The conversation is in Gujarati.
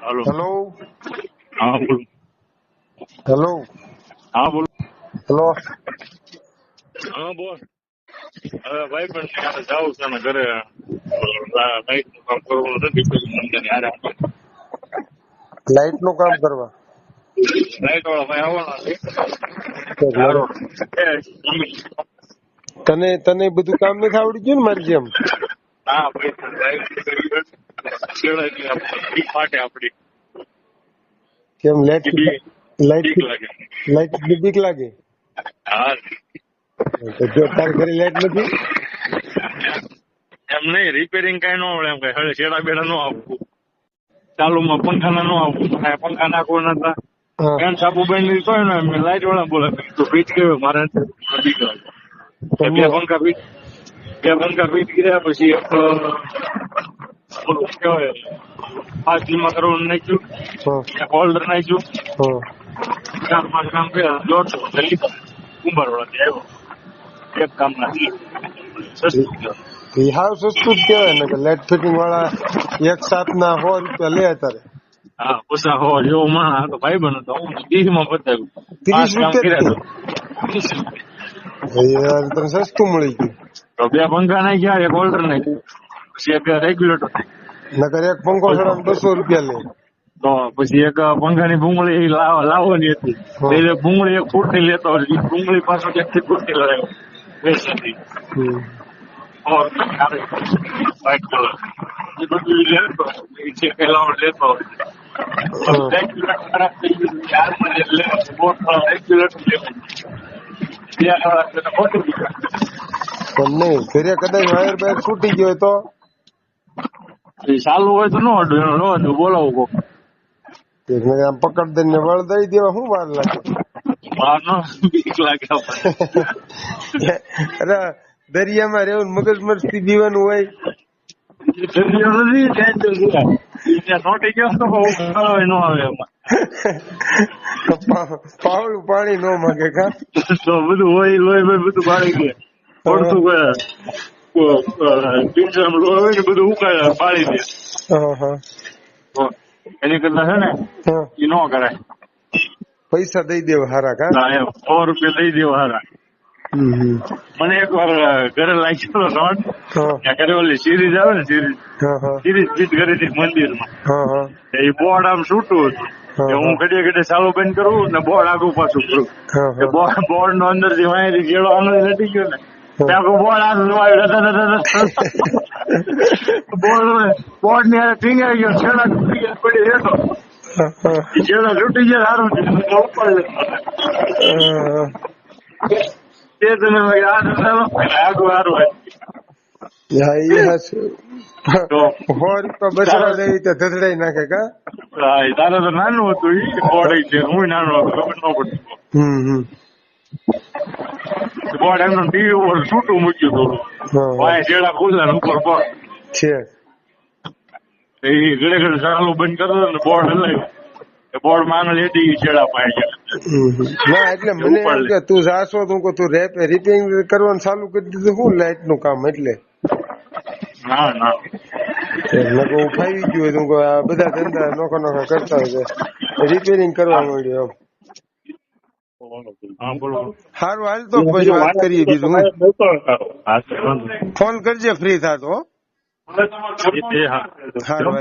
हेलो हेलो हाँ बोलो हेलो हाँ बोलो हेलो हाँ बोल भाई પણ ત્યારે જાઉં છે ને ઘરે લાઈટ નું કામ કરવું નથી સમજાને યાર લાઈટ નું કામ કરવા લાઈટ વાળા ભાઈ આવવાના છે તો સારો તને તને બધું કામ નથી આવડી ગયું ને મારી જેમ હા ભાઈ લાઈટ ફાટે આપડી કેમ લાઈટ લાઈટ ઠીક લાગે લાઈટ ની બીક લાગે હા તો જો તાર ઘરે લાઈટ નથી એમ નહીં રિપેરિંગ કઈ ન આવડે એમ કઈ હવે છેડા બેડા ન આપવું ચાલુમાં પંખા ન આપવું પંખા નાખવાના હતા હા ફેન સાબુ બંધ કોઈ ને લાઈટ વાળા બોલે તો ફીટ કર્યો મારે બીક લાગે બે પંખા ફીટ કર્યા પછી એક ઓલું કેવાય ફાસ્ટ માં કરવાનું નાખ્યું હા એક હોલ્ડર નાખ્યું હા 4-5 કામ કર્યા 150 લીધા કુંભાર વાળા આવ્યો એક કામ ના સસ્તું ગયો એ હાવ સસ્તું જ કેવાય ને કે લાઈટ ફિટિંગ વાળા 1/7 ના 100 રૂપિયા લે અત્યારે હા પૂછા હો જેવો માણસ હતો ભાઈ બનો તો હું 30 માં બતાવ્યું 5 30 કામ કર્યા તો રૂપિયા યાર તને સસ્તું મળી ગયું તો બે પંખા નાખ્યા એક હોલ્ડર નાખ્યું પછી એક રેગ્યુલેટર નકર એક પંખો સડામાં 200 રૂપિયા લે તો પછી એક પંખાની ભૂંગળી લાવવાની હતી એટલે ભૂંગળી એક ફૂટ ની લેતો ભૂંગળી પાછળ 1 ફૂટ ની લાવ્યો વેચતી વ્હાઈટ કલર એ બધું લેતો છે પેલા લેતો રેગ્યુલેટર ખરાબ થઈ ગયું યાર મને એટલે રેગ્યુલેટર લેવું ખોટું પણ નહીં ઘરે કદાચ વાયર બાયર છૂટી ગયો તો ચાલુ હોય તો ન અડું બોલાવું કોક આમ પકડ દઈને વળ દઈ દેવા શું વાર લાગે બહાર નો બીક લાગે અરે દરિયામાં રહેવું મગજ મસ્તી દીવાનું હોય નોટી ગયો તો ન આવે એમાં પાવડું પાણી ન માગે કા તો બધું હોય લોહી બધું પાડી દે પડતું પિંજરામ લોહી હોય ને બધું ઉકાળે પાડી દે એની કરતા છે ને એ ન કરાય પૈસા દઈ દેવા હારા કા 100 રૂપિયા દઈ દેવા હારા મને એક વાર ઘરે લાગ્યો રોડ ત્યાં ઘરે ઓલી સિરીઝ આવે ને સિરીઝ ફીટ કરી હતી મંદિરમાં એ બોર્ડ આમ છૂટું હતું હું ઘડીએ ઘડીએ ચાલુ બંધ કરું ને બોર્ડ આગું પાછું કરું બોર્ડ નો અંદર થી વાયરી ગેડો આંગળી લટી ગયો ને બોર્ડ ની ટીંગાઈ ગયો છેડા તૂટી ગયા પડી રહેતો છેડા તૂટી ગયા સારું તે તમે આગું સારું બસરા લેવી તો ધધડાઈ નાખે કા તારે તો નાનું હતું ઈ બોર્ડ છે હું નાનો હતો ખબર ન પડતી બોર્ડ એમનું ટીવી ઉપર છૂટું મૂક્યું થોડું વાય છેડા ખુલ્લા ઉપર બોર્ડ છે એ ઘડે ઘડે ચાલુ બંધ કરતો ને બોર્ડ હલાવ્યું બોર્ડ માં લેતી છેડા પાય ના એટલે મને એમ કે તું જાશો તું તું રિપેરિંગ કરવાનું ચાલુ કરી દીધું શું લાઈટ નું કામ એટલે ના ના હું ફાવી ગયું તું આ બધા ધંધા નોખા કરતા હોય રિપેરિંગ કરવા માંડ્યો સારું હાલ તો પછી વાત કરીએ બીજું ફોન કરજે ફ્રી થાતો હા સારું